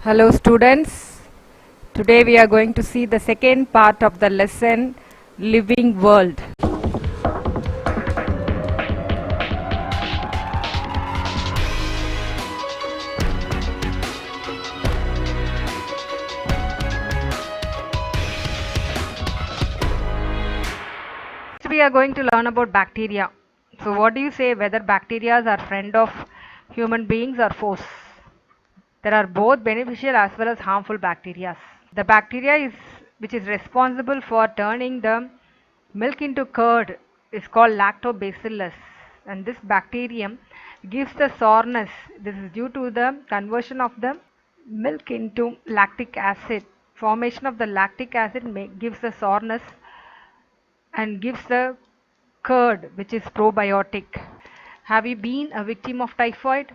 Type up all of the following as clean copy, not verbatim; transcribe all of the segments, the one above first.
Hello students, today we are going to see the second part of the lesson Living World. So we are going to learn about bacteria. So what do you say whether bacteria are friend of human beings or foes? There are both beneficial as well as harmful bacteria. The bacteria which is responsible for turning the milk into curd is called lactobacillus, and this bacterium gives the sourness. This is due to the conversion of the milk into lactic acid. Formation of the lactic acid gives the sourness and gives the curd which is probiotic. Have you been a victim of typhoid?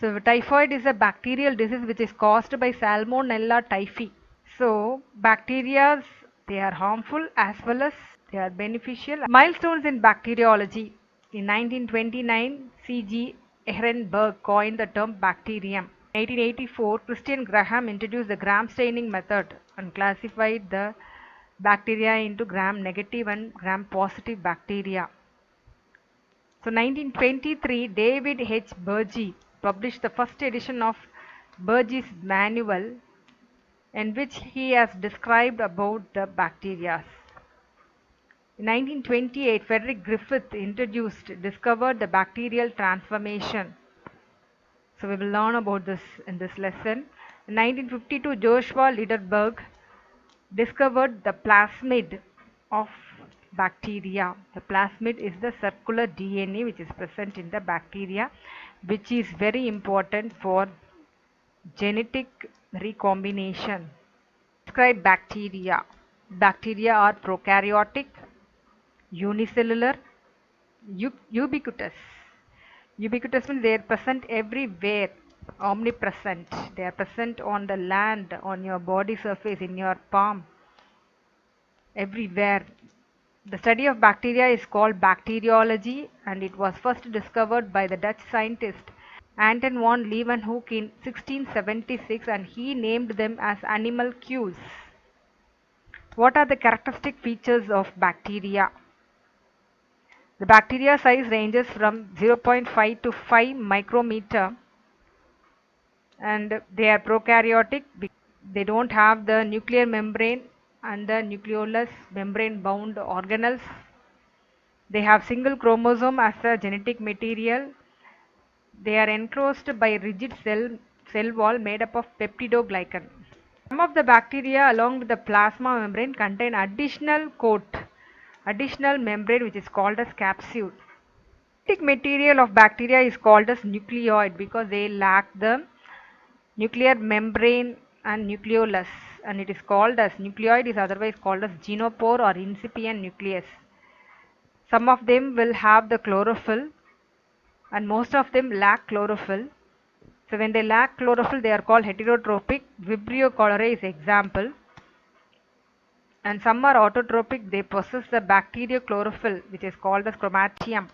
So typhoid is a bacterial disease which is caused by Salmonella typhi. So bacteria, they are harmful as well as they are beneficial. Milestones in bacteriology. In 1929, C.G. Ehrenberg coined the term bacterium. In 1884, Christian Graham introduced the Gram staining method and classified the bacteria into gram negative and gram positive bacteria. So 1923, David H. Burgee published the first edition of Burgee's Manual, in which he has described about the bacteria. In 1928, Frederick Griffith discovered the bacterial transformation. So we will learn about this in this lesson. In 1952, Joshua Lederberg discovered the plasmid of bacteria. The plasmid is the circular DNA which is present in the bacteria, which is very important for genetic recombination. Describe bacteria. Bacteria are prokaryotic, unicellular, ubiquitous. Ubiquitous means they are present everywhere, omnipresent. They are present on the land, on your body surface, in your palm, everywhere. The study of bacteria is called bacteriology, and it was first discovered by the Dutch scientist Anton van Leeuwenhoek in 1676, and he named them as animalcules. What are the characteristic features of bacteria? The bacteria size ranges from 0.5 to 5 micrometer, and they are prokaryotic. They don't have the nuclear membrane and the nucleolus membrane bound organelles. They have single chromosome as a genetic material. They are enclosed by rigid cell wall made up of peptidoglycan. Some of the bacteria along with the plasma membrane contain additional membrane which is called as capsule. Genetic material of bacteria is called as nucleoid because they lack the nuclear membrane and nucleolus, and it is called as nucleoid is otherwise called as genopore or incipient nucleus. Some of them will have the chlorophyll and most of them lack chlorophyll. So when they lack chlorophyll, they are called heterotrophic. Vibrio cholerae is example. And some are autotrophic. They possess the bacterial chlorophyll which is called as chromatium.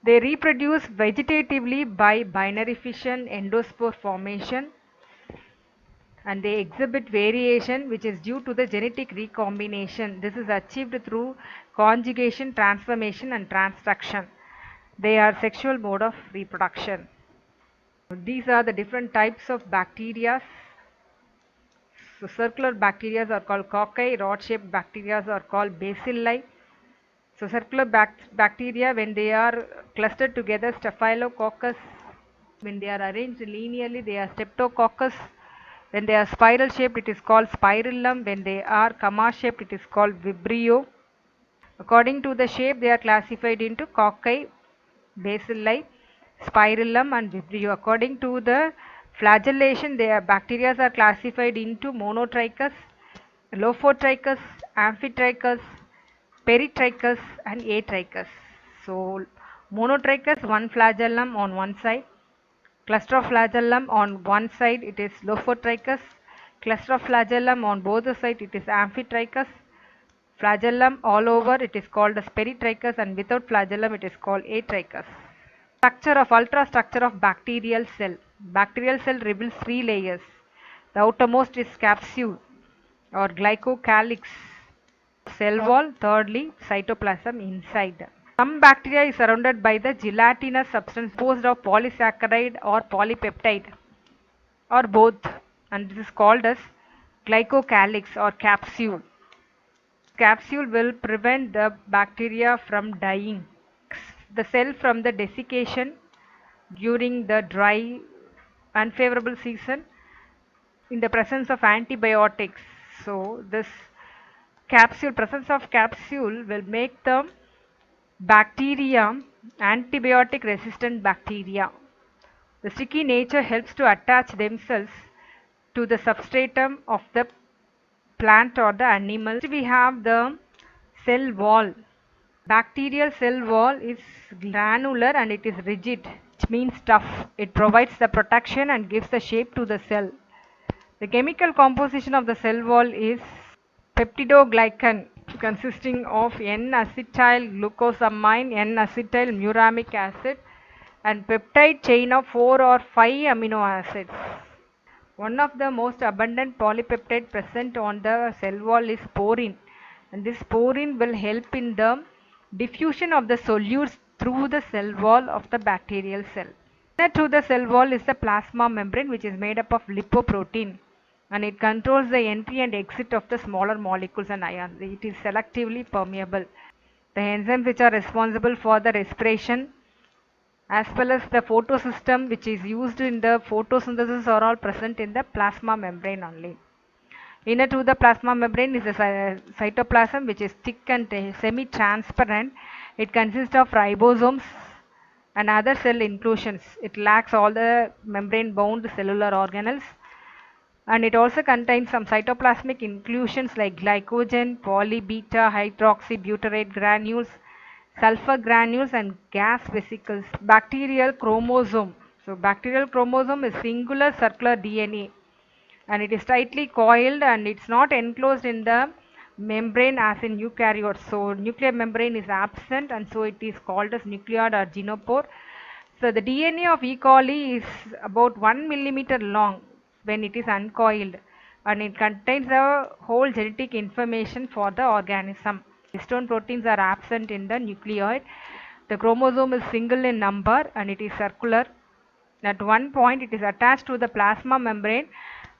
They reproduce vegetatively by binary fission, endospore formation, and they exhibit variation which is due to the genetic recombination. This is achieved through conjugation, transformation and transduction. They are sexual mode of reproduction. These are the different types of bacteria. So circular bacteria are called cocci, rod-shaped bacteria are called bacilli. So circular bacteria, when they are clustered together, staphylococcus. When they are arranged linearly, they are streptococcus. When they are spiral shaped, it is called spirillum. When they are comma shaped, it is called vibrio. According to the shape, they are classified into cocci, bacilli, spirillum and vibrio. According to the flagellation, their bacteria are classified into monotrichous, lophotrichous, amphitrichous, peritrichous and atrichous. So monotrichous, one flagellum on one side, cluster of flagellum on one side it is lophotrichous, cluster of flagellum on both the sides it is amphitrichous, flagellum all over it is called as peritrichous, and without flagellum it is called atrichous. Ultrastructure of bacterial cell. Bacterial cell reveals three layers. The outermost is capsule or glycocalyx, cell wall, thirdly cytoplasm inside. Some bacteria is surrounded by the gelatinous substance composed of polysaccharide or polypeptide or both, and this is called as glycocalyx or capsule. Capsule will prevent the bacteria from dying. The cell from the desiccation during the dry unfavorable season in the presence of antibiotics. So this presence of capsule will make the bacteria antibiotic resistant bacteria. The sticky nature helps to attach themselves to the substratum of the plant or the animal. We have the cell wall. Bacterial cell wall is granular and it is rigid, which means tough. It provides the protection and gives the shape to the cell. The chemical composition of the cell wall is peptidoglycan consisting of N-acetyl glucosamine, N-acetyl muramic acid and peptide chain of 4 or 5 amino acids. One of the most abundant polypeptide present on the cell wall is porine, and this porine will help in the diffusion of the solutes through the cell wall of the bacterial cell. Inner to the cell wall is the plasma membrane, which is made up of lipoprotein, and it controls the entry and exit of the smaller molecules and ions. It is selectively permeable. The enzymes which are responsible for the respiration as well as the photosystem which is used in the photosynthesis are all present in the plasma membrane only. Inner to the plasma membrane is the cytoplasm, which is thick and semi-transparent. It consists of ribosomes and other cell inclusions. It lacks all the membrane bound cellular organelles, and it also contains some cytoplasmic inclusions like glycogen, poly-beta hydroxybutyrate granules, sulfur granules and gas vesicles. Bacterial chromosome. So bacterial chromosome is singular circular DNA and it is tightly coiled and it's not enclosed in the membrane as in eukaryotes. So nuclear membrane is absent and so it is called as nucleoid or genopore. So the DNA of E. coli is about 1 millimeter long when it is uncoiled and it contains the whole genetic information for the organism. Histone proteins are absent in the nucleoid. The chromosome is single in number and it is circular. At one point it is attached to the plasma membrane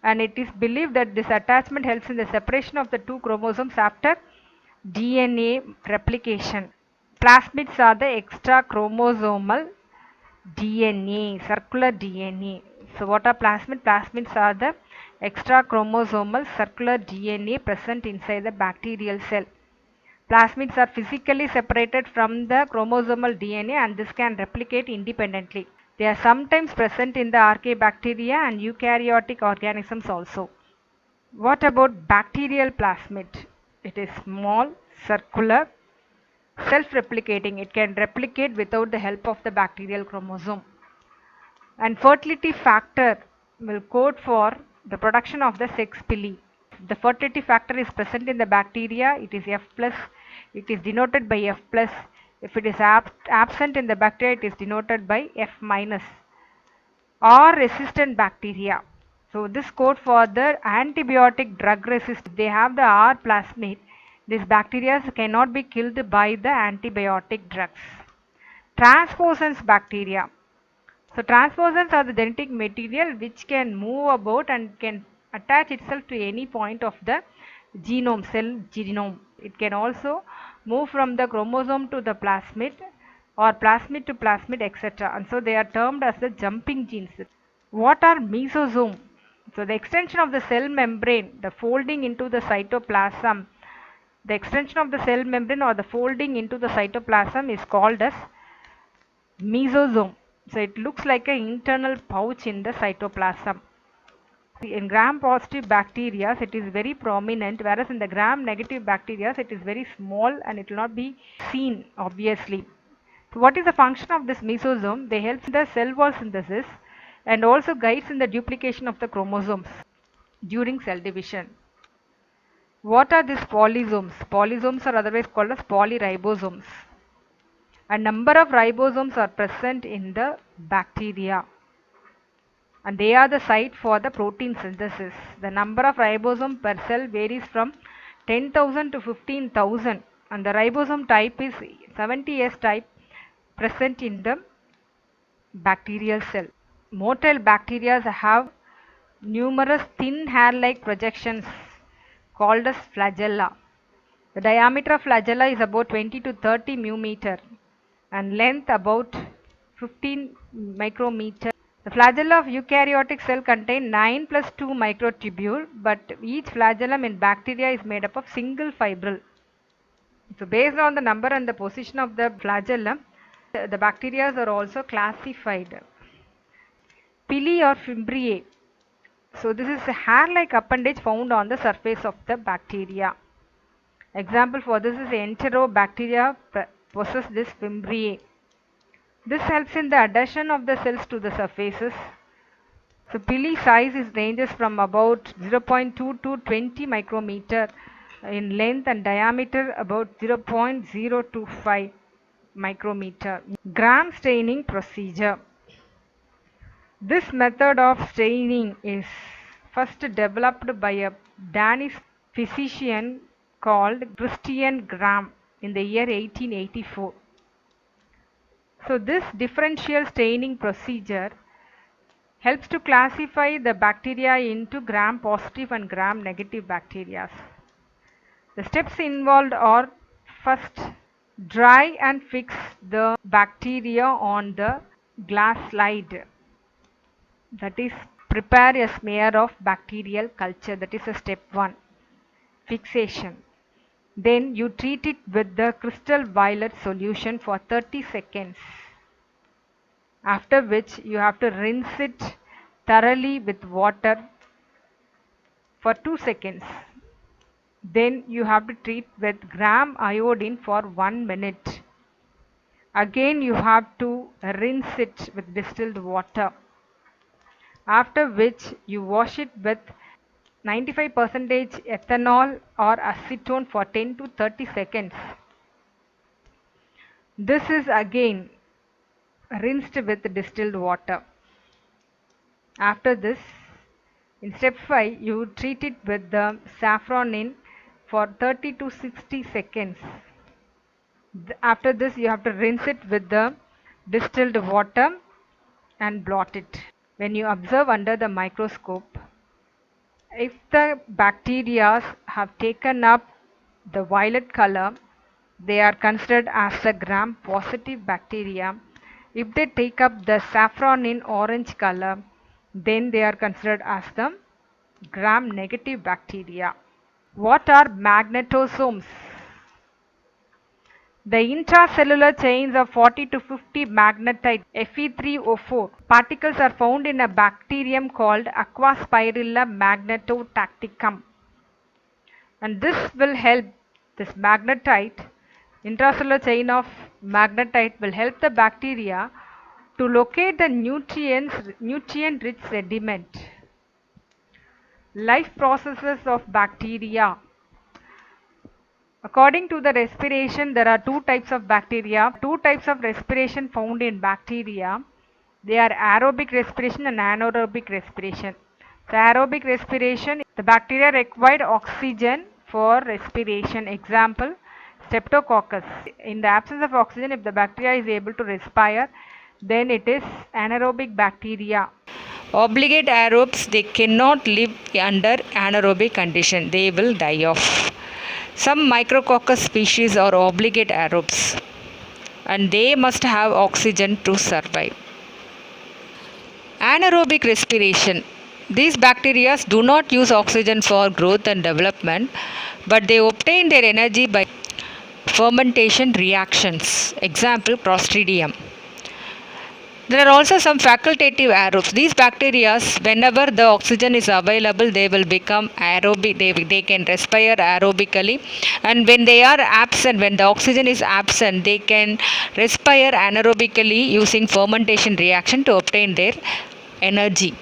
and it is believed that this attachment helps in the separation of the two chromosomes after DNA replication. Plasmids are the extra chromosomal DNA, circular DNA. So what are plasmids? Plasmids are the extra chromosomal circular DNA present inside the bacterial cell. Plasmids are physically separated from the chromosomal DNA and this can replicate independently. They are sometimes present in the archaebacteria and eukaryotic organisms also. What about bacterial plasmid? It is small, circular, self-replicating. It can replicate without the help of the bacterial chromosome. And fertility factor will code for the production of the sex pili. The fertility factor is present in the bacteria. It is F plus. It is denoted by F plus. If it is absent in the bacteria, it is denoted by F minus. Or resistant bacteria. So this code for the antibiotic drug resist. They have the R plasmid. These bacteria cannot be killed by the antibiotic drugs. Transposons bacteria. So transposons are the genetic material which can move about and can attach itself to any point of the genome, cell genome. It can also move from the chromosome to the plasmid or plasmid to plasmid, etc. And so they are termed as the jumping genes. What are mesosome? So the extension of the cell membrane, the folding into the cytoplasm. The extension of the cell membrane or the folding into the cytoplasm is called as mesosome. So it looks like an internal pouch in the cytoplasm. In gram-positive bacteria, it is very prominent, whereas in the gram-negative bacteria, it is very small and it will not be seen obviously. So what is the function of this mesosome? They help in the cell wall synthesis and also guides in the duplication of the chromosomes during cell division. What are these polysomes? Polysomes are otherwise called as polyribosomes. A number of ribosomes are present in the bacteria, and they are the site for the protein synthesis. The number of ribosomes per cell varies from 10,000 to 15,000, and the ribosome type is 70S type present in the bacterial cell. Motile bacteria have numerous thin hair-like projections called as flagella. The diameter of flagella is about 20 to 30 μm and length about 15 micrometer. The flagella of eukaryotic cell contain 9 plus 2 microtubule, but each flagellum in bacteria is made up of single fibril. So based on the number and the position of the flagellum, the bacteria are also classified. Pili or fimbriae. So this is a hair-like appendage found on the surface of the bacteria. Example for this is Enterobacteria possess this fimbriae. This helps in the adhesion of the cells to the surfaces. So pili size ranges from about 0.2 to 20 micrometer in length and diameter about 0.025 micrometer. Gram staining procedure. This method of staining is first developed by a Danish physician called Christian Gram in the year 1884. So this differential staining procedure helps to classify the bacteria into gram-positive and gram-negative bacteria. The steps involved are: first, dry and fix the bacteria on the glass slide. That is, prepare a smear of bacterial culture. That is a step 1. Fixation. Then you treat it with the crystal violet solution for 30 seconds. After which you have to rinse it thoroughly with water for 2 seconds. Then you have to treat with gram iodine for 1 minute. Again you have to rinse it with distilled water. After which you wash it with 95% ethanol or acetone for 10 to 30 seconds. This is again rinsed with distilled water. After this, in step 5, you treat it with the saffronin for 30 to 60 seconds. After this, you have to rinse it with the distilled water and blot it. When you observe under the microscope, if the bacteria have taken up the violet color, they are considered as the gram-positive bacteria. If they take up the saffronin orange color, then they are considered as the gram-negative bacteria. What are magnetosomes? The intracellular chains of 40 to 50 magnetite Fe3O4 particles are found in a bacterium called Aquaspirilla magnetotacticum. And this will help, this magnetite, intracellular chain of magnetite will help the bacteria to locate the nutrient-rich sediment. Life processes of bacteria. According to the respiration, there are 2 types of bacteria. 2 types of respiration found in bacteria. They are aerobic respiration and anaerobic respiration. So aerobic respiration, the bacteria require oxygen for respiration. Example, Streptococcus. In the absence of oxygen, if the bacteria is able to respire, then it is anaerobic bacteria. Obligate aerobes, they cannot live under anaerobic condition. They will die off. Some Micrococcus species are obligate aerobes and they must have oxygen to survive. Anaerobic respiration. These bacteria do not use oxygen for growth and development, but they obtain their energy by fermentation reactions. Example, Clostridium. There are also some facultative aerobes. These bacteria, whenever the oxygen is available, they will become aerobic. They can respire aerobically. And when they are absent, when the oxygen is absent, they can respire anaerobically using fermentation reaction to obtain their energy.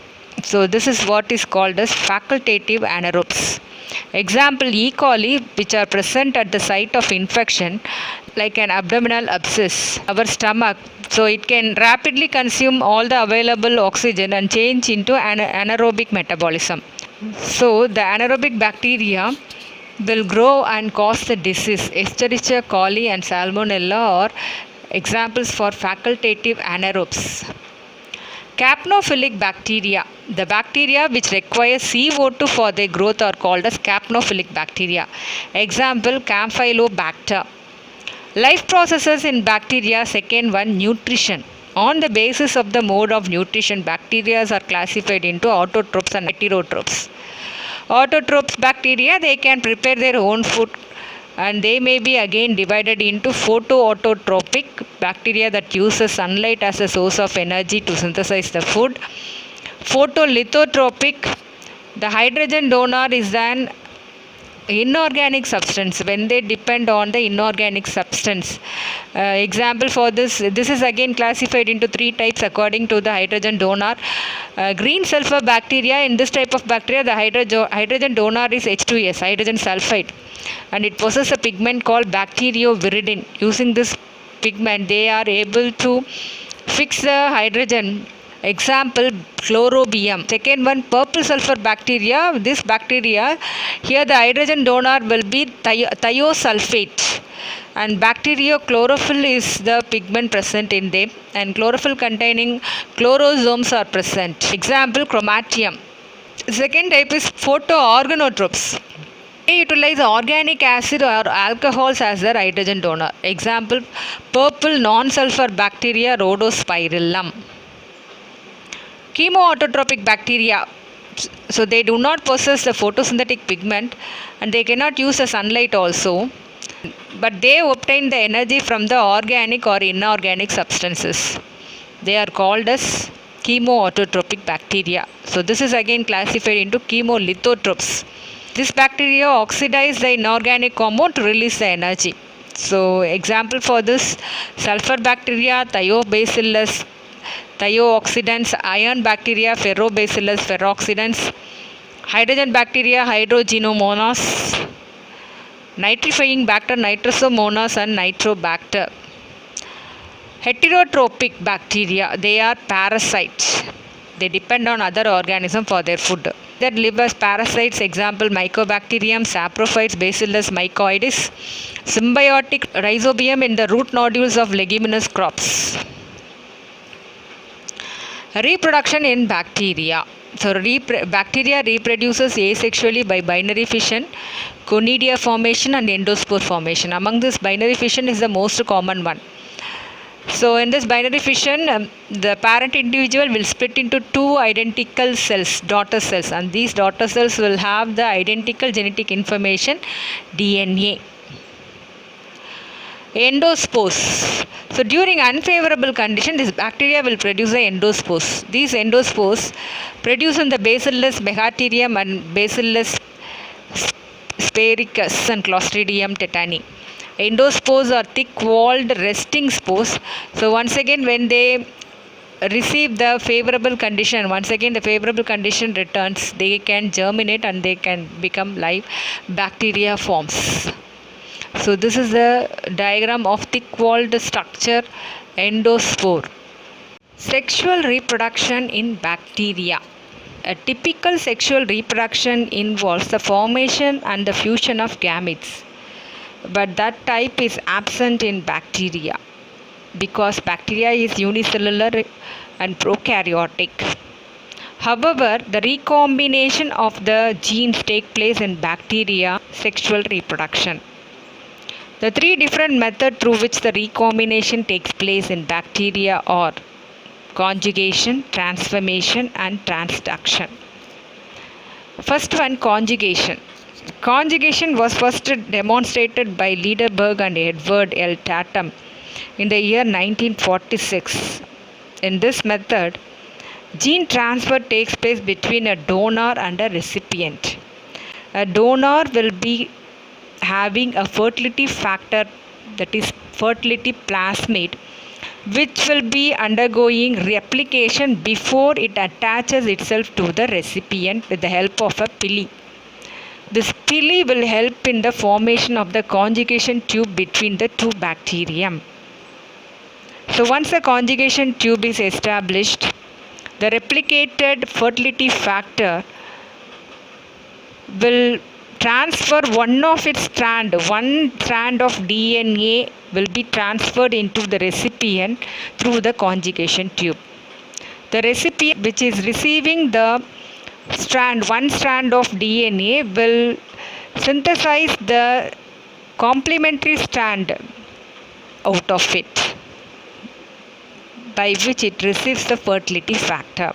So this is what is called as facultative anaerobes. Example, E. coli, which are present at the site of infection, like an abdominal abscess, our stomach. So it can rapidly consume all the available oxygen and change into an anaerobic metabolism. So the anaerobic bacteria will grow and cause the disease. Escherichia coli and Salmonella are examples for facultative anaerobes. Capnophilic bacteria. The bacteria which require CO2 for their growth are called as capnophilic bacteria. Example, Campylobacter. Life processes in bacteria. Second one, nutrition. On the basis of the mode of nutrition, bacteria are classified into autotrophs and heterotrophs. Autotrophs bacteria, they can prepare their own food, and they may be again divided into photoautotrophic bacteria that uses sunlight as a source of energy to synthesize the food. Photolithotropic, the hydrogen donor is an inorganic substance when they depend on the inorganic substance. Example for this is again classified into three types according to the hydrogen donor. Green sulfur bacteria, in this type of bacteria the hydrogen donor is H2S, hydrogen sulfide, and it possesses a pigment called bacterioviridin. Using this pigment they are able to fix the hydrogen. Example, chlorobium. Second one, purple sulfur bacteria. This bacteria, here the hydrogen donor will be thiosulfate, and bacteriochlorophyll is the pigment present in them, and chlorophyll containing chlorosomes are present. Example, chromatium. Second type is photoorganotrophs. They utilize organic acid or alcohols as their hydrogen donor. Example, purple non-sulfur bacteria Rhodospirillum. Chemoautotropic bacteria, so they do not possess the photosynthetic pigment and they cannot use the sunlight also, but they obtain the energy from the organic or inorganic substances. They are called as chemoautotropic bacteria. So this is again classified into chemolithotrophs. This bacteria oxidize the inorganic compound to release the energy. So example for this, sulfur bacteria Thiobacillus thiooxidans, iron bacteria Ferrobacillus ferrooxidans, hydrogen bacteria Hydrogenomonas, nitrifying bacter Nitrosomonas and Nitrobacter. Heterotropic bacteria, they are parasites. They depend on other organisms for their food. That live as parasites, example Mycobacterium, Saprophytes, Bacillus mycoides, symbiotic rhizobium in the root nodules of leguminous crops. Reproduction in bacteria. So bacteria reproduces asexually by binary fission, conidia formation and endospore formation. Among this, binary fission is the most common one. So in this binary fission, the parent individual will split into two identical cells, daughter cells, and these daughter cells will have the identical genetic information, DNA. Endospores. So during unfavorable condition, this bacteria will produce the endospores. These endospores produce in the Bacillus megaterium and Bacillus sphaericus and Clostridium tetani. Endospores are thick-walled resting spores. So once again, when they receive the favorable condition, once again the favorable condition returns, they can germinate and they can become live bacteria forms. So this is the diagram of thick-walled structure, endospore. Sexual reproduction in bacteria. A typical sexual reproduction involves the formation and the fusion of gametes, but that type is absent in bacteria because bacteria is unicellular and prokaryotic. However, the recombination of the genes take place in bacteria sexual reproduction. The three different methods through which the recombination takes place in bacteria are conjugation, transformation and transduction. First one, conjugation. Conjugation was first demonstrated by Lederberg and Edward L. Tatum in the year 1946. In this method, gene transfer takes place between a donor and a recipient. A donor will be having a fertility factor, that is fertility plasmid, which will be undergoing replication before it attaches itself to the recipient with the help of a pili. This pili will help in the formation of the conjugation tube between the two bacterium. So once the conjugation tube is established, the replicated fertility factor will transfer one strand of DNA will be transferred into the recipient through the conjugation tube. The recipient which is receiving the one strand of DNA will synthesize the complementary strand out of it, by which it receives the fertility factor.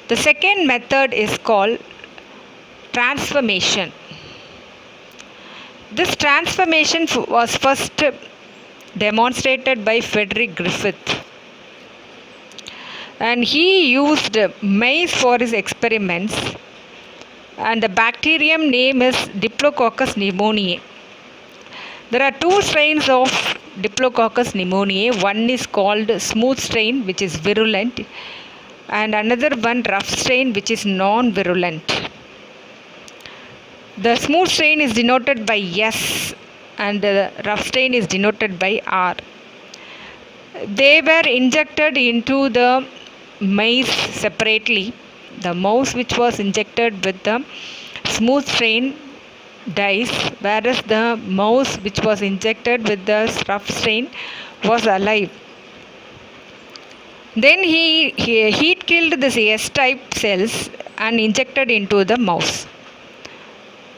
The second method is called transformation. This transformation was first demonstrated by Frederick Griffith, and he used maize for his experiments, and the bacterium name is Diplococcus pneumoniae. There are two strains of Diplococcus pneumoniae. One is called smooth strain, which is virulent, and another one rough strain, which is non-virulent. The smooth strain is denoted by S and the rough strain is denoted by R. They were injected into the maize separately. The mouse which was injected with the smooth strain dies, whereas the mouse which was injected with the rough strain was alive. Then he heat killed this S-type cells and injected into the mouse.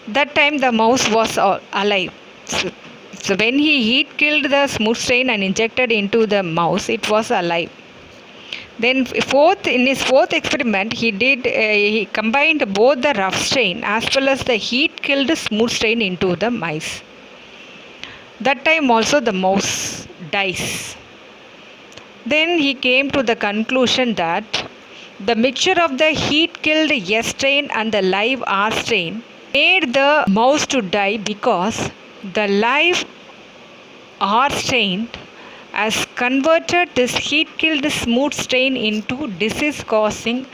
That time the mouse was alive. So when he heat killed the smooth strain and injected into the mouse, it was alive. Then in his fourth experiment, he combined both the rough strain as well as the heat killed smooth strain into the mice. That time also the mouse dies. Then he came to the conclusion that the mixture of the heat killed S strain and the live R strain made the mouse to die, because the live R strain has converted this heat killed smooth strain into disease causing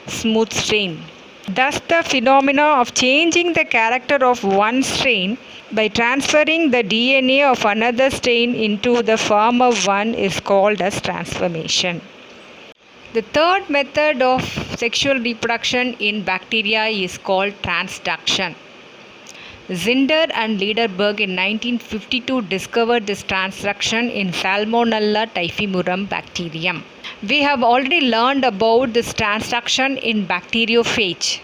smooth strain. Thus the phenomena of changing the character of one strain by transferring the DNA of another strain into the former one is called as transformation. The third method of sexual reproduction in bacteria is called transduction. Zinder and Lederberg in 1952 discovered this transduction in Salmonella typhimurium bacterium. We have already learned about this transduction in bacteriophage.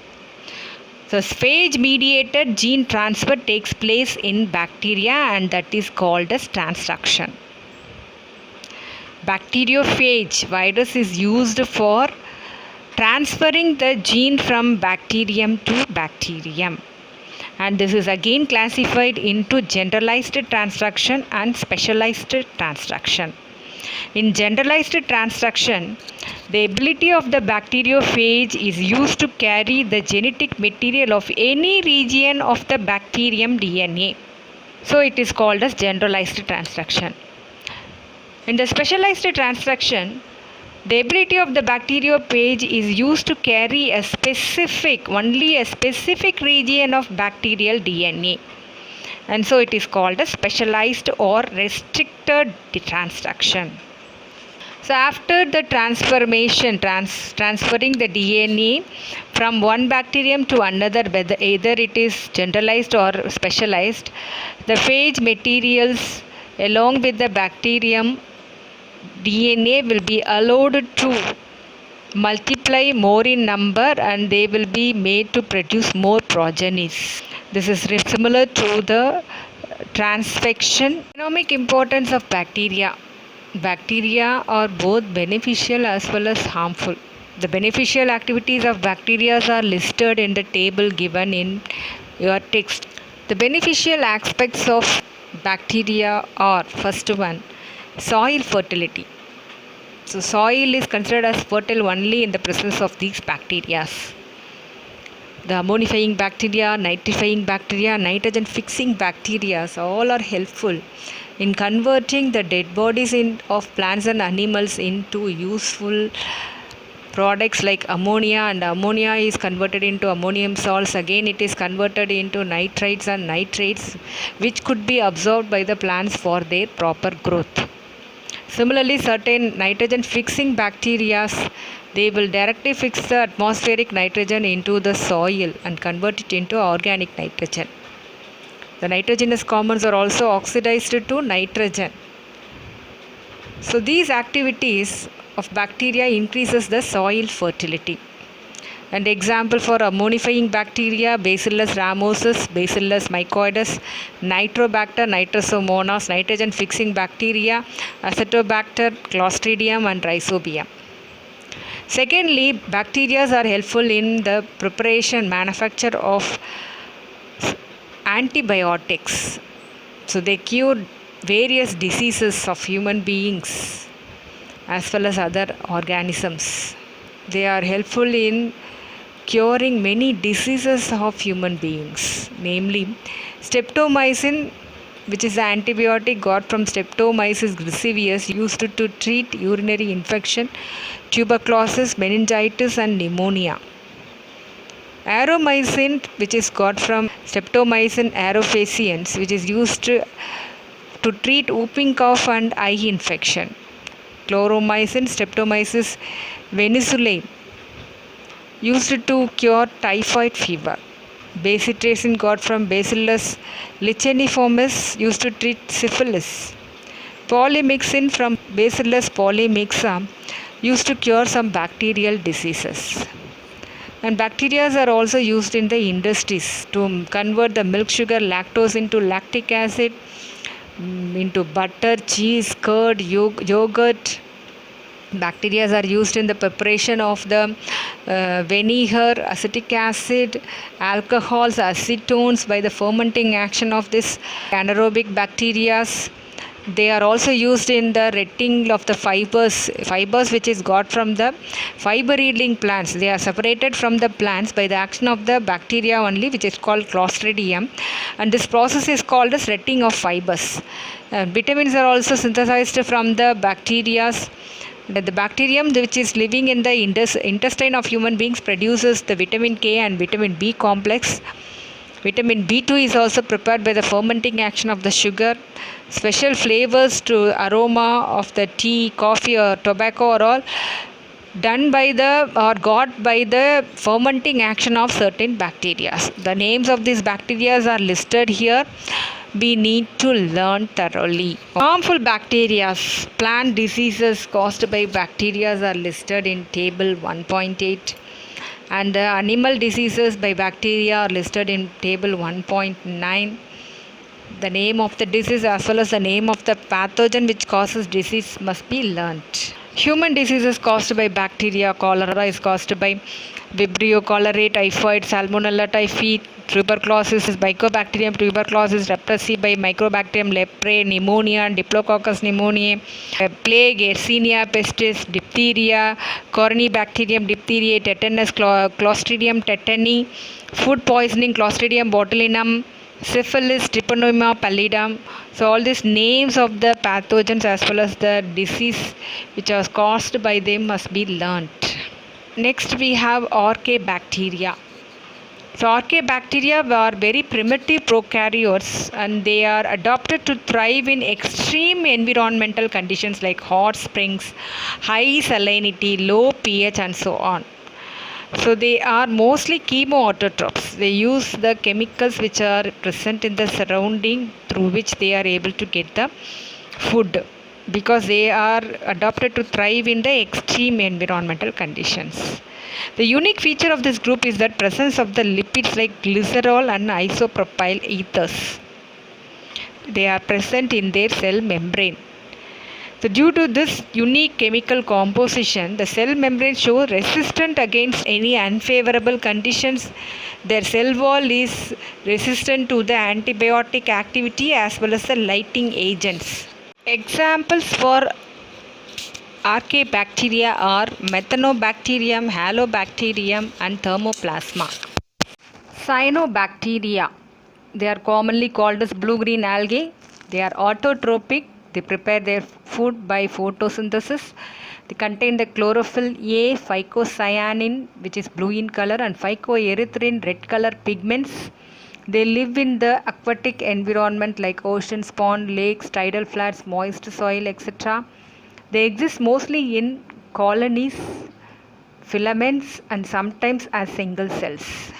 So phage mediated gene transfer takes place in bacteria, and that is called as transduction. Bacteriophage virus is used for transferring the gene from bacterium to bacterium, and this is again classified into generalized transduction and specialized transduction. In generalized transduction, the ability of the bacteriophage is used to carry the genetic material of any region of the bacterium DNA. So it is called as generalized transduction. In the specialized transduction, the ability of the bacteriophage is used to carry only a specific region of bacterial DNA. And so it is called a specialized or restricted transduction. So after the transformation, transferring the DNA from one bacterium to another, whether either it is generalized or specialized, the phage materials along with the bacterium DNA will be allowed to multiply more in number, and they will be made to produce more progenies. This is similar to the transfection. Economic importance of bacteria. Bacteria are both beneficial as well as harmful. The beneficial activities of bacteria are listed in the table given in your text. The beneficial aspects of bacteria are, first one, soil fertility. So soil is considered as fertile only in the presence of these bacteria. The ammonifying bacteria, nitrifying bacteria, nitrogen fixing bacteria all are helpful in converting the dead bodies of plants and animals into useful products like ammonia, and ammonia is converted into ammonium salts. Again, it is converted into nitrites and nitrates, which could be absorbed by the plants for their proper growth. Similarly, certain nitrogen fixing bacteria, they will directly fix the atmospheric nitrogen into the soil and convert it into organic nitrogen. The nitrogenous compounds are also oxidized to nitrogen. So these activities of bacteria increases the soil fertility. And example for ammonifying bacteria: Bacillus ramosus, Bacillus mycoides, Nitrobacter, Nitrosomonas, nitrogen fixing bacteria, Acetobacter, Clostridium and Rhizobium. Secondly, bacteria are helpful in the preparation, manufacture of antibiotics. So they cure various diseases of human beings as well as other organisms. They are helpful in curing many diseases of human beings, namely streptomycin, which is the antibiotic got from Streptomyces griseus, used to treat urinary infection, tuberculosis, meningitis and pneumonia. Aromycin, which is got from Streptomycin aerophaciens, which is used to treat whooping cough and eye infection. Chloromycin, Streptomyces venezuelae, used to cure typhoid fever. Bacitracin got from Bacillus licheniformis, used to treat syphilis. Polymyxin from Bacillus polymyxa, used to cure some bacterial diseases. And bacteria are also used in the industries to convert the milk sugar lactose into lactic acid, into butter, cheese, curd, yogurt. Bacteria are used in the preparation of the vinegar, acetic acid, alcohols, acetones by the fermenting action of this anaerobic bacteria. They are also used in the retting of the fibers which is got from the fiber yielding plants. They are separated from the plants by the action of the bacteria only, which is called Clostridium, and this process is called as retting of fibers. Vitamins are also synthesized from the bacteria. The bacterium which is living in the intestine of human beings produces the vitamin K and vitamin B complex. Vitamin B2 is also prepared by the fermenting action of the sugar. Special flavors to aroma of the tea, coffee or tobacco are all done by the or got by the fermenting action of certain bacteria. The names of these bacteria are listed here. We need to learn thoroughly. Harmful bacteria, plant diseases caused by bacteria are listed in table 1.8, and the animal diseases by bacteria are listed in table 1.9. The name of the disease as well as the name of the pathogen which causes disease must be learnt. Human diseases caused by bacteria: cholera is caused by Vibrio cholerae, typhoid, Salmonella typhi, tuberculosis is Mycobacterium tuberculosis, leprosy by Microbacterium leprae, pneumonia and Diplococcus pneumoniae, plague, Yersinia pestis, diphtheria, Corynebacterium diphtheriae, tetanus, Clostridium tetani, food poisoning, Clostridium botulinum, syphilis, Trypanosoma pallidum. So all these names of the pathogens as well as the disease which was caused by them must be learnt. Next we have Archaebacteria. So Archaebacteria are very primitive prokaryotes, and they are adapted to thrive in extreme environmental conditions like hot springs, high salinity, low pH and so on. So they are mostly chemoautotrophs. They use the chemicals which are present in the surrounding through which they are able to get the food, because they are adapted to thrive in the extreme environmental conditions. The unique feature of this group is that presence of the lipids like glycerol and isopropyl ethers. They are present in their cell membrane. So due to this unique chemical composition, the cell membrane shows resistant against any unfavorable conditions. Their cell wall is resistant to the antibiotic activity as well as the lighting agents. Examples for Archaebacteria are Methanobacterium, Halobacterium and Thermoplasma. Cyanobacteria. They are commonly called as blue-green algae. They are autotrophic. They prepare their food by photosynthesis. They contain the chlorophyll A, phycocyanin, which is blue in color, and phycoerythrin, red color pigments. They live in the aquatic environment like oceans, ponds, lakes, tidal flats, moist soil, etc. They exist mostly in colonies, filaments, and sometimes as single cells.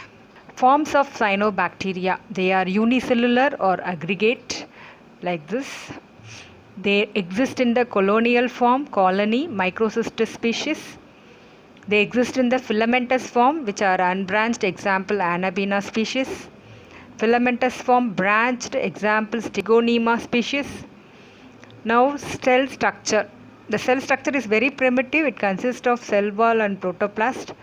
Forms of cyanobacteria. They are unicellular or aggregate like this. They exist in the colonial form, colony, microcystis species. They exist in the filamentous form, which are unbranched, example Anabaena species. Filamentous form, branched, example Stygonema species. Now cell structure. The cell structure is very primitive. It consists of cell wall and protoplast.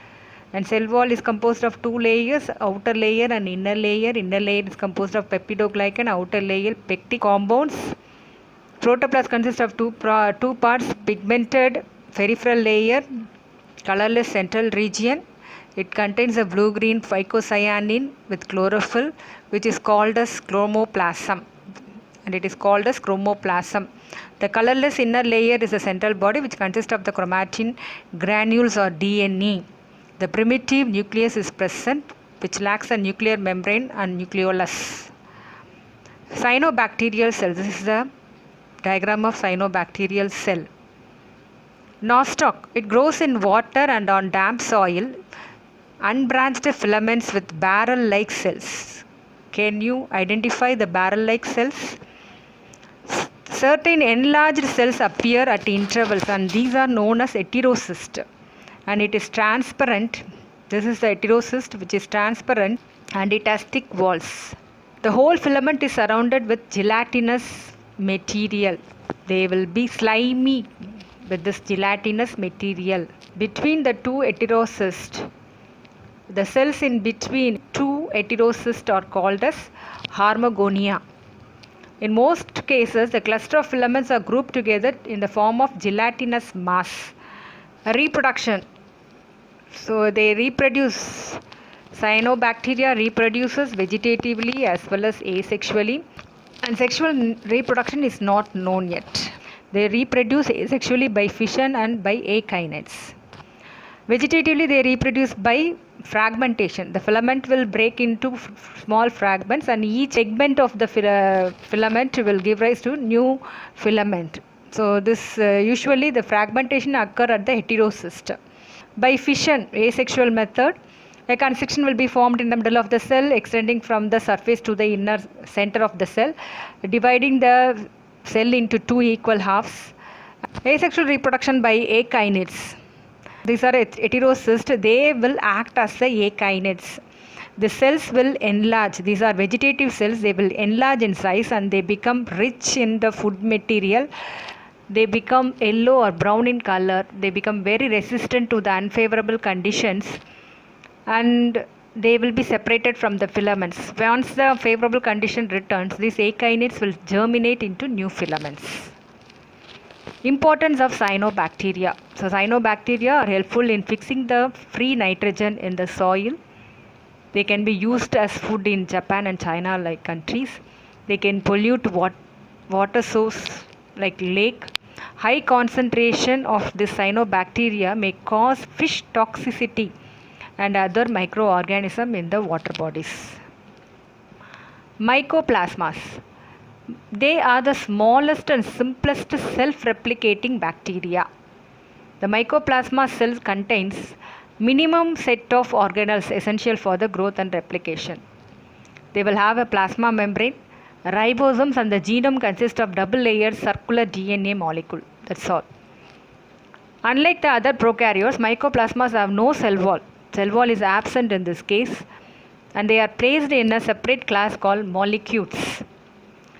And cell wall is composed of two layers, outer layer and inner layer. Inner layer is composed of peptidoglycan, outer layer peptide compounds. Protoplast consists of two parts, pigmented peripheral layer, colorless central region. It contains a blue-green phycocyanin with chlorophyll, which is called as chromoplasm. And it is called as chromoplasm. The colorless inner layer is the central body, which consists of the chromatin granules or DNA. The primitive nucleus is present, which lacks a nuclear membrane and nucleolus. Cyanobacterial cells. This is the diagram of cyanobacterial cell. Nostoc. It grows in water and on damp soil. Unbranched filaments with barrel-like cells. Can you identify the barrel-like cells? Certain enlarged cells appear at intervals, and these are known as heterocyst. And it is transparent. This is the heterocyst, which is transparent, and it has thick walls. The whole filament is surrounded with gelatinous material. They will be slimy with this gelatinous material. Between the two heterocysts, the cells in between two heterocysts are called as hormogonia. In most cases, the cluster of filaments are grouped together in the form of gelatinous mass. Reproduction. So they reproduce. Cyanobacteria reproduces vegetatively as well as asexually, and sexual reproduction is not known yet. They reproduce asexually by fission and by akinetes. Vegetatively, they reproduce by fragmentation. The filament will break into small fragments, and each segment of the filament will give rise to new filament. So this usually the fragmentation occur at the heterocyst. By fission, asexual method, a constriction will be formed in the middle of the cell, extending from the surface to the inner center of the cell, dividing the cell into two equal halves. Asexual reproduction by akinetes. These are heterocysts. They will act as the akinetes. The cells will enlarge. These are vegetative cells. They will enlarge in size and they become rich in the food material. They become yellow or brown in color. They become very resistant to the unfavorable conditions, and they will be separated from the filaments. Once the favorable condition returns, these akinetes will germinate into new filaments. Importance of cyanobacteria. So cyanobacteria are helpful in fixing the free nitrogen in the soil. They can be used as food in Japan and China like countries. They can pollute water source like lake. High concentration of this cyanobacteria may cause fish toxicity and other microorganisms in the water bodies. Mycoplasmas. They are the smallest and simplest self-replicating bacteria. The mycoplasma cell contains minimum set of organelles essential for the growth and replication. They will have a plasma membrane. Ribosomes and the genome consist of double-layered circular DNA molecule. That's all. Unlike the other prokaryotes, mycoplasmas have no cell wall. Cell wall is absent in this case, and they are placed in a separate class called mollicutes.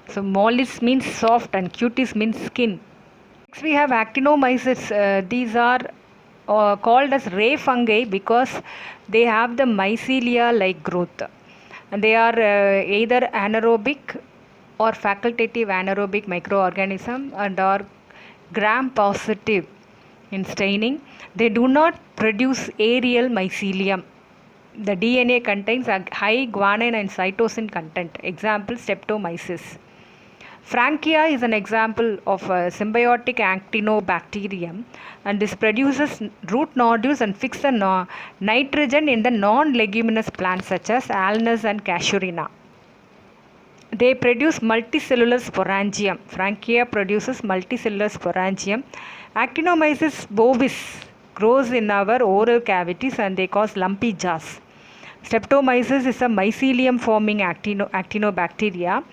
So mollis means soft and cutis means skin. Next we have actinomycetes. These are called as ray fungi because they have the mycelia like growth, and they are either anaerobic or facultative anaerobic microorganism and are gram positive in staining. They do not produce aerial mycelium. The DNA contains a high guanine and cytosine content. Example, Streptomyces. Frankia is an example of a symbiotic actinobacterium, and this produces root nodules and fixes the nitrogen in the non-leguminous plants such as alnus and casuarina. They produce multicellular sporangium. Frankia produces multicellular sporangium. Actinomyces bovis grows in our oral cavities and they cause lumpy jaws. Streptomyces is a mycelium forming actinobacteria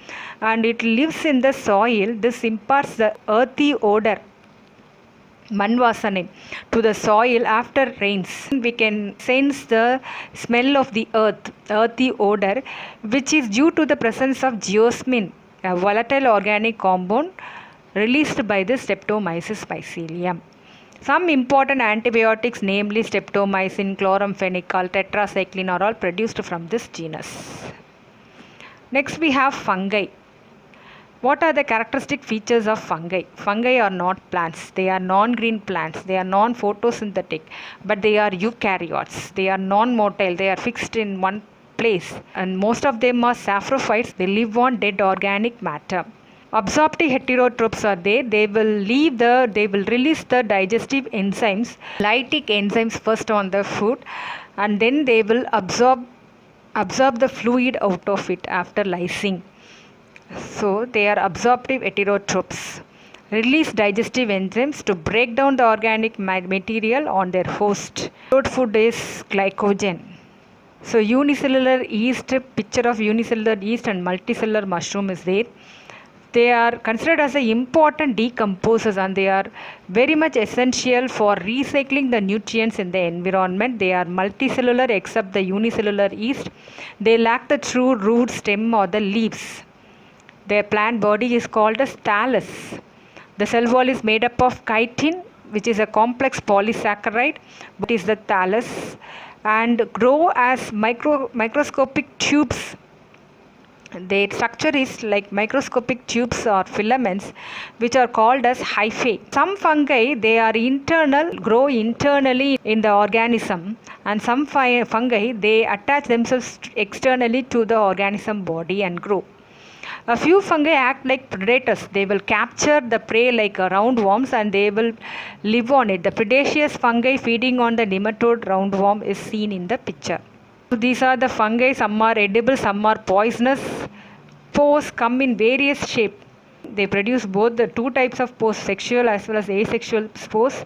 and it lives in the soil. This imparts the earthy odor manvasane to the soil after rains. We can sense the smell of the earthy odor, which is due to the presence of geosmin, a volatile organic compound released by the Streptomyces mycelium. Some important antibiotics, namely streptomycin, chloramphenicol, tetracycline, are all produced from this genus. Next, we have fungi. What are the characteristic features of fungi? Fungi are not plants. They are non-green plants. They are non-photosynthetic, but they are eukaryotes. They are non-motile. They are fixed in one place, and most of them are saprophytes. They live on dead organic matter. Absorptive heterotrophs are there. They will release the digestive enzymes, lytic enzymes first on the food, and then they will absorb the fluid out of it after lysing. So they are absorptive heterotrophs. Release digestive enzymes to break down the organic material on their host. Third food is glycogen. So unicellular yeast, picture of unicellular yeast and multicellular mushroom is there. They are considered as an important decomposers and they are very much essential for recycling the nutrients in the environment. They are multicellular except the unicellular yeast. They lack the true root, stem or the leaves. Their plant body is called as thallus. The cell wall is made up of chitin, which is a complex polysaccharide, but is the thallus, and grow as microscopic tubes. Their structure is like microscopic tubes or filaments, which are called as hyphae. Some fungi, they are grow internally in the organism, and some fungi, they attach themselves externally to the organism body and grow. A few fungi act like predators. They will capture the prey like roundworms and they will live on it. The predaceous fungi feeding on the nematode roundworm is seen in the picture. So these are the fungi. Some are edible, some are poisonous. Spores come in various shapes. They produce both the two types of spores, sexual as well as asexual spores.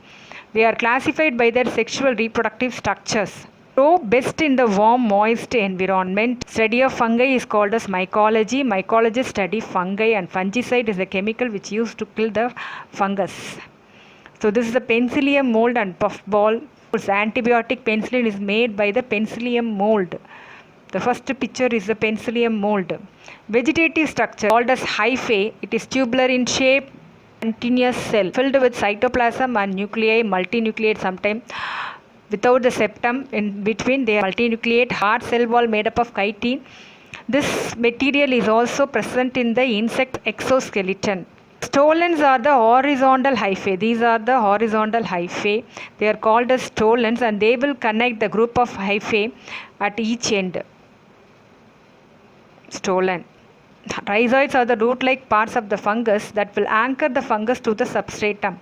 They are classified by their sexual reproductive structures. Grow best in the warm, moist environment. Study of fungi is called as mycology. Mycologists study fungi, and fungicide is a chemical which used to kill the fungus. So this is the penicillium mold and puffball. Antibiotic penicillin is made by the penicillium mold. The first picture is the penicillium mold. Vegetative structure called as hyphae. It is tubular in shape, continuous cell filled with cytoplasm and nuclei, multinucleate sometimes. Without the septum in between, they are multinucleate hard cell wall made up of chitin. This material is also present in the insect exoskeleton. Stolons are the horizontal hyphae. These are the horizontal hyphae. They are called as stolons and they will connect the group of hyphae at each end. Stolon. Rhizoids are the root-like parts of the fungus that will anchor the fungus to the substratum.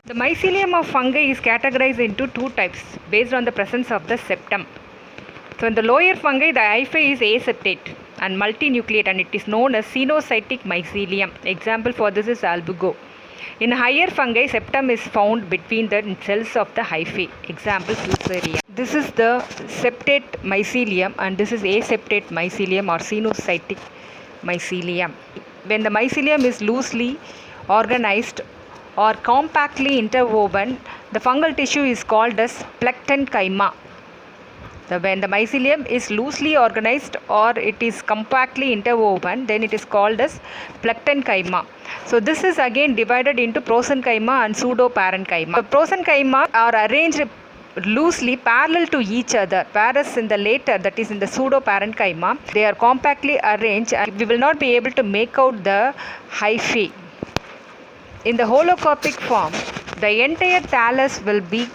The mycelium of fungi is categorized into two types based on the presence of the septum. So in the lower fungi, the hyphae is aseptate and multinucleate and it is known as cenocytic mycelium. Example for this is albugo. In higher fungi, septum is found between the cells of the hyphae. Example Fusarium. This is the septate mycelium and this is aseptate mycelium or cenocytic mycelium. When the mycelium is loosely organized or compactly interwoven, the fungal tissue is called as plectenchyma. When the mycelium is loosely organized or it is compactly interwoven, then it is called as plectenchyma. So this is again divided into prosenchyma and pseudoparenchyma. The prosenchyma are arranged loosely parallel to each other, whereas in the later, that is in the pseudoparenchyma, they are compactly arranged and we will not be able to make out the hyphae. In the holocarpic form, the entire thallus will be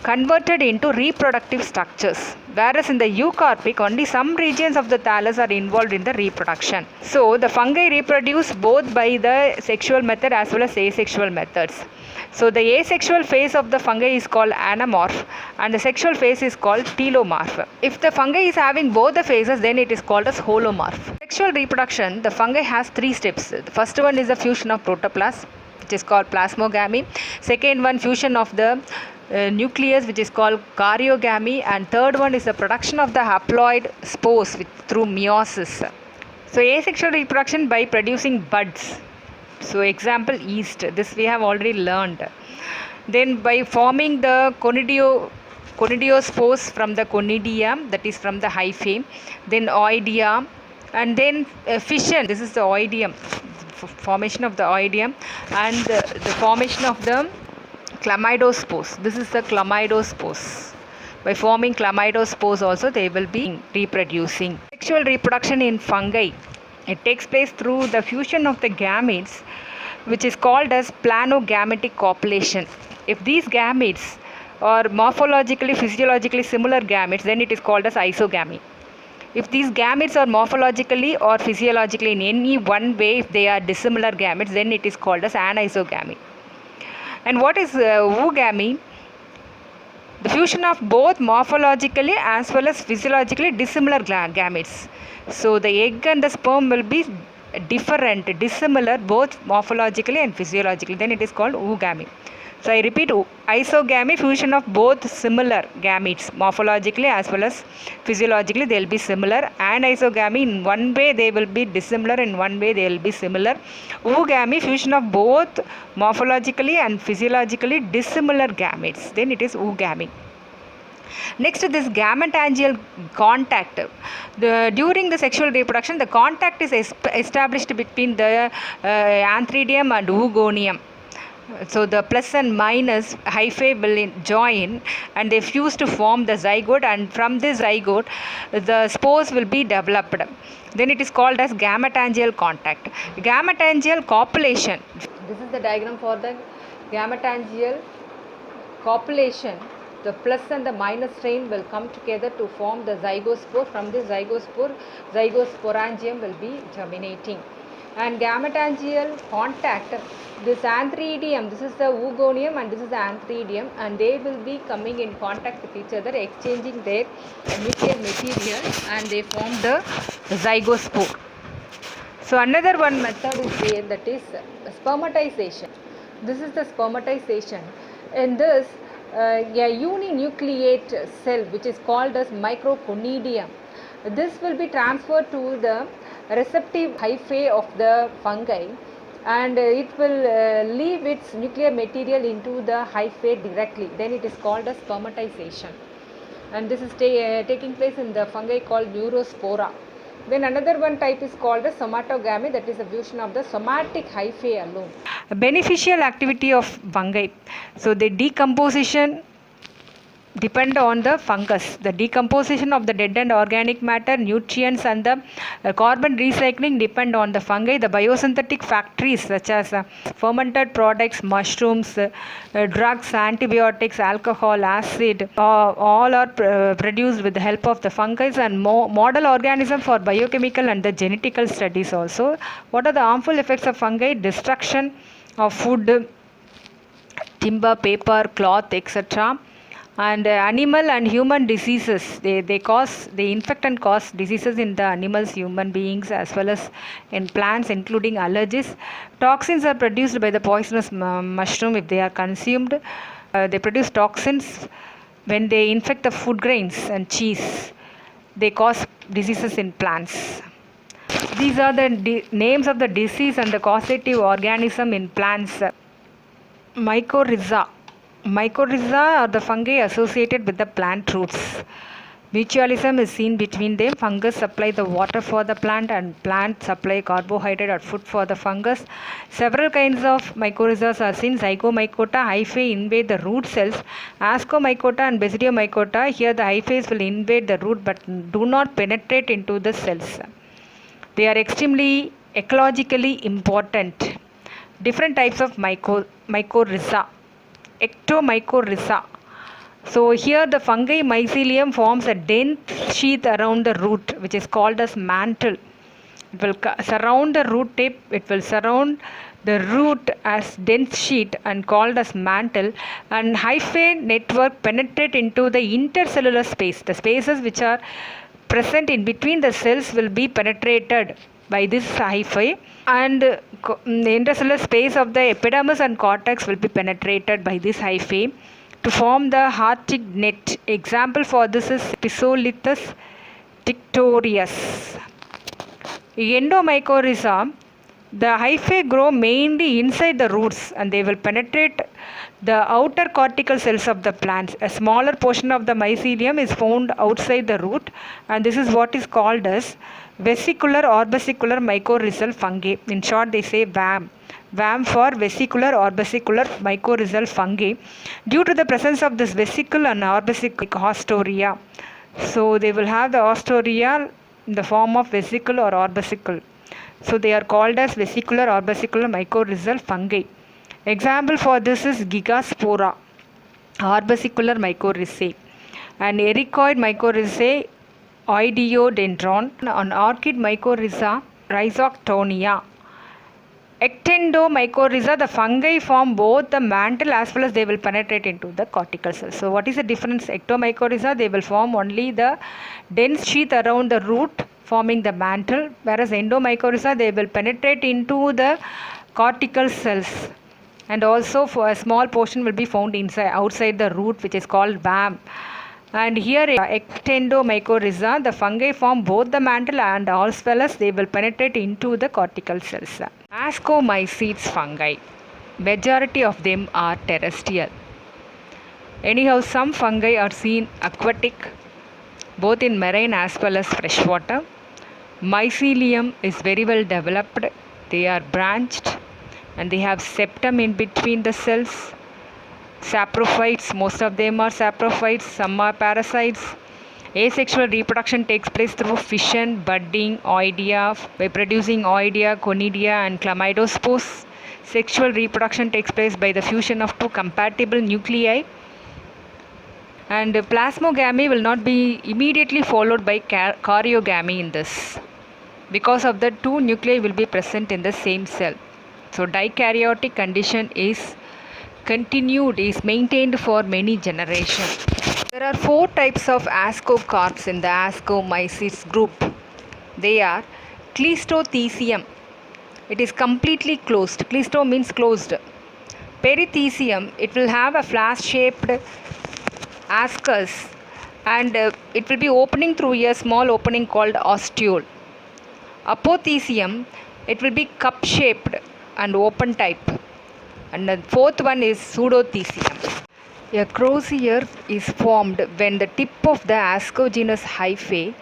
converted into reproductive structures, whereas in the eukaryotic only some regions of the thallus are involved in the reproduction. So the fungi reproduce both by the sexual method as well as asexual methods. So the asexual phase of the fungi is called anamorph and the sexual phase is called telomorph. If the fungi is having both the phases, then it is called as holomorph. Sexual reproduction, the fungi has three steps. The first one is the fusion of protoplasm, which is called plasmogamy. Second one, fusion of the nucleus, which is called karyogamy. And third one is the production of the haploid spores through meiosis. So asexual reproduction by producing buds. So example, yeast. This we have already learned. Then by forming the conidiospores from the conidia, that is from the hyphae. Then oidia. And then fission. This is the oidium. Formation of the oidium. And the formation of the chlamydospores. This is the chlamydospores. By forming chlamydospores also they will be reproducing. Sexual reproduction in fungi. It takes place through the fusion of the gametes, which is called as planogametic copulation. If these gametes are morphologically, physiologically similar gametes, then it is called as isogamy. If these gametes are morphologically or physiologically in any one way, if they are dissimilar gametes, then it is called as anisogamy. And what is oogamy? The fusion of both morphologically as well as physiologically dissimilar gametes. So the egg and the sperm will be different, dissimilar both morphologically and physiologically. Then it is called oogamy. So I repeat, isogamy, fusion of both similar gametes, morphologically as well as physiologically they will be similar. And isogamy, in one way they will be dissimilar, in one way they will be similar. Oogamy, fusion of both morphologically and physiologically dissimilar gametes, then it is oogamy. Next, this gametangial contact. During the sexual reproduction, the contact is established between the antheridium and oogonium. So the plus and minus hyphae will join and they fuse to form the zygote, and from this zygote the spores will be developed. Then it is called as gametangial contact. Gametangial copulation. This is the diagram for the gametangial copulation. The plus and the minus strain will come together to form the zygospore. From this zygospore, zygosporangium will be germinating. And gametangial contact, this antheridium, this is the oogonium and this is the antheridium, and they will be coming in contact with each other, exchanging their nuclear material, and they form the zygospore. So another one method is there, that is spermatization. This is the spermatization. In this, a uninucleate cell which is called as microconidium, this will be transferred to the receptive hyphae of the fungi, and it will leave its nuclear material into the hyphae directly. Then it is called as spermatization, and this is taking place in the fungi called Neurospora. Then another one type is called as somatogamy, that is a fusion of the somatic hyphae alone. A beneficial activity of fungi. So the decomposition depend on the fungus. The decomposition of the dead and organic matter, nutrients and the carbon recycling depend on the fungi. The biosynthetic factories such as fermented products, mushrooms, drugs, antibiotics, alcohol, acid, all are produced with the help of the fungi, and model organism for biochemical and the genetical studies also. What are the harmful effects of fungi? Destruction of food, timber, paper, cloth, etc. And animal and human diseases, they infect and cause diseases in the animals, human beings, as well as in plants, including allergies. Toxins are produced by the poisonous mushroom if they are consumed. They produce toxins when they infect the food grains and cheese. They cause diseases in plants. These are the names of the disease and the causative organism in plants. Mycorrhiza. Mycorrhiza are the fungi associated with the plant roots. Mutualism is seen between them. Fungus supply the water for the plant and plant supply carbohydrate or food for the fungus. Several kinds of mycorrhizas are seen. Zygomycota hyphae invade the root cells. Ascomycota and Basidiomycota, here the hyphae will invade the root but do not penetrate into the cells. They are extremely ecologically important. Different types of mycorrhiza. Ectomycorrhiza. So here the fungi mycelium forms a dense sheath around the root, which is called as mantle. It will surround the root tip, it will surround the root as dense sheet and called as mantle, and hyphae network penetrate into the intercellular space. The spaces which are present in between the cells will be penetrated by this hyphae, and the intercellular space of the epidermis and cortex will be penetrated by this hyphae to form the Hartig net. Example for this is Physolithus tinctorius. Endomycorrhiza, the hyphae grow mainly inside the roots and they will penetrate the outer cortical cells of the plants. A smaller portion of the mycelium is found outside the root, and this is what is called as vesicular or vesicular mycorrhizal fungi. In short, they say VAM. VAM for vesicular or vesicular mycorrhizal fungi, due to the presence of this vesicle and orbesicle haustoria. So they will have the haustoria in the form of vesicle or orbesicle. So they are called as vesicular or vesicular mycorrhizal fungi. Example for this is Gigaspora, orbesicular mycorrhizae, and ericoid mycorrhizae, Oidiodendron, and orchid mycorrhiza, Rhizoctonia. Ectoendomycorrhiza, the fungi form both the mantle as well as they will penetrate into the cortical cells. So what is the difference? Ectomycorrhiza, they will form only the dense sheath around the root forming the mantle, whereas endomycorrhiza, they will penetrate into the cortical cells, and also for a small portion will be found outside the root, which is called VAM. And here ectoendomycorrhiza, the fungi form both the mantle and as well as they will penetrate into the cortical cells. Ascomycetes fungi, majority of them are terrestrial. Anyhow, some fungi are seen aquatic, both in marine as well as freshwater. Mycelium is very well developed. They are branched and they have septum in between the cells. Saprophytes, most of them are saprophytes, some are parasites. Asexual reproduction takes place through fission, budding, oidea, by producing oidea, conidia and chlamydospores. Sexual reproduction takes place by the fusion of two compatible nuclei. And plasmogamy will not be immediately followed by karyogamy in this, because of the two nuclei will be present in the same cell. So dikaryotic condition is continued, is maintained for many generations. There are 4 types of ascocarps in the Ascomycetes group. They are Cleistothecium. It is completely closed. Cleisto means closed. Perithecium, it will have a flask-shaped ascus, and it will be opening through a small opening called ostiole. Apothecium, it will be cup-shaped and open type. And the 4th one is Pseudothecium. A crosier is formed when the tip of the ascogenous hyphae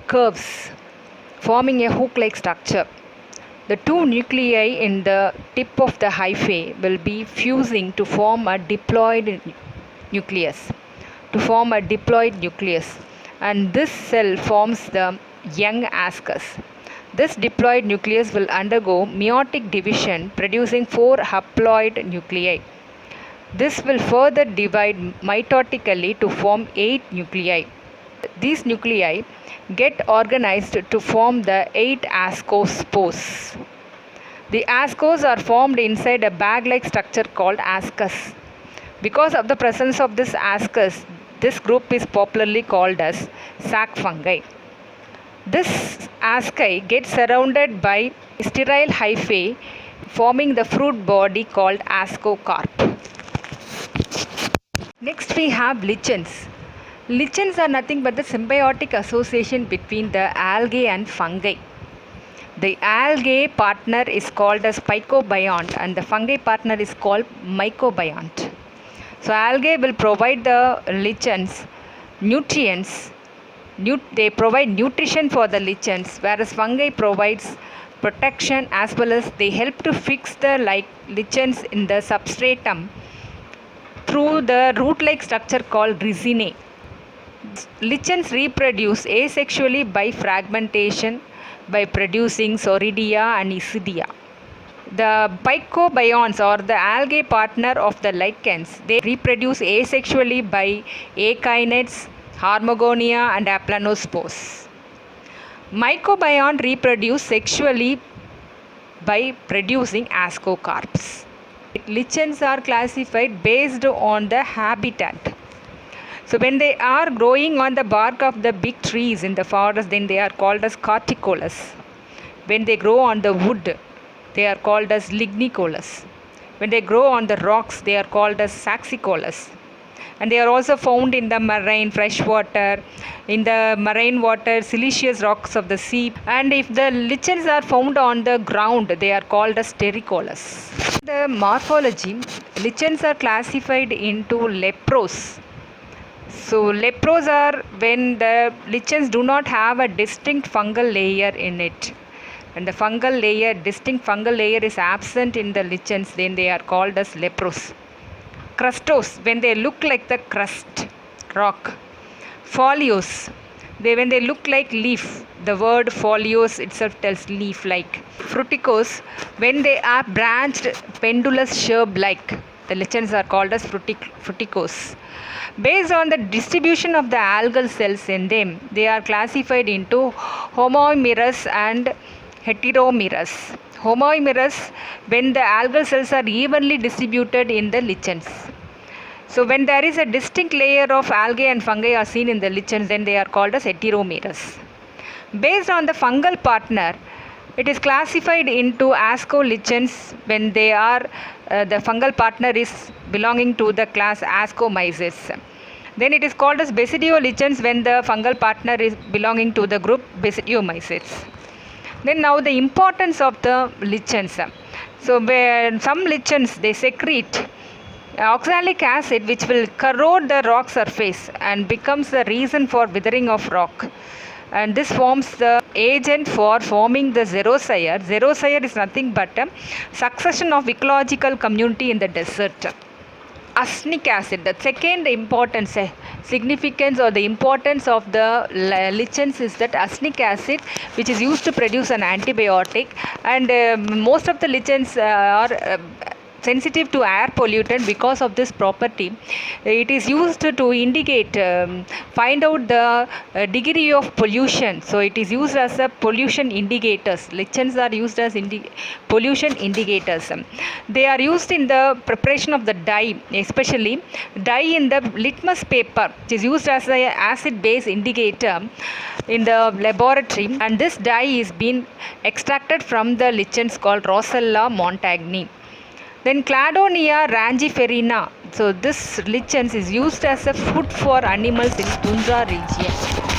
curves, forming a hook-like structure. The two nuclei in the tip of the hyphae will be fusing to form a diploid nucleus. And this cell forms the young ascus. This diploid nucleus will undergo meiotic division, producing 4 haploid nuclei. This will further divide mitotically to form 8 nuclei. These nuclei get organized to form the 8 ascospores. The ascos are formed inside a bag-like structure called ascus. Because of the presence of this ascus, this group is popularly called as sac fungi. This asci gets surrounded by sterile hyphae, forming the fruit body called ascocarp. Next we have lichens. Lichens are nothing but the symbiotic association between the algae and fungi. The algae partner is called as picobiont and the fungi partner is called mycobiont. So algae will provide the lichens nutrients. They provide nutrition for the lichens, whereas fungi provides protection as well as they help to fix the lichens in the substratum through the root-like structure called rhizinae. Lichens reproduce asexually by fragmentation by producing Sorridia and Isidia. The pycobionts or the algae partner of the lichens, they reproduce asexually by akinets, Harmogonia and Aplanospores. Mycobiont reproduce sexually by producing ascocarps. Lichens are classified based on the habitat. So when they are growing on the bark of the big trees in the forest, then they are called as corticolous. When they grow on the wood, they are called as lignicolous. When they grow on the rocks, they are called as saxicolous. And they are also found in the marine freshwater, in the marine water, siliceous rocks of the sea. And if the lichens are found on the ground, they are called as terricolous. The morphology, lichens are classified into leprous. So leprous are when the lichens do not have a distinct fungal layer in it. When the distinct fungal layer is absent in the lichens, then they are called as leprous. Crustose, when they look like the crust, rock. Foliose, when they look like leaf, the word foliose itself tells leaf like. Fruticose, when they are branched, pendulous shrub like, the lichens are called as fruticose. Based on the distribution of the algal cells in them, they are classified into homoimerous and heteromerous. Homoimerous, when the algal cells are evenly distributed in the lichens. So when there is a distinct layer of algae and fungi are seen in the lichens, then they are called as heteromerous. Based on the fungal partner, it is classified into ascolichens when they are the fungal partner is belonging to the class Ascomyces. Then it is called as basidiolichens when the fungal partner is belonging to the group Basidiomycetes. Then now the importance of the lichens. So when some lichens they secrete oxalic acid which will corrode the rock surface and becomes the reason for withering of rock. And this forms the agent for forming the xerosyre. Xerosyre is nothing but a succession of ecological community in the desert. Arsenic acid, the second importance, significance or the importance of the lichens is that arsenic acid which is used to produce an antibiotic, and most of the lichens are sensitive to air pollutant. Because of this property, it is used to indicate, find out the degree of pollution. So it is used as a pollution indicators. Lichens are used as pollution indicators. They are used in the preparation of the dye, especially dye in the litmus paper, which is used as an acid base indicator in the laboratory, and this dye is being extracted from the lichens called Rossella montagni. Then Cladonia rangiferina. So this lichens is used as a food for animals in tundra region.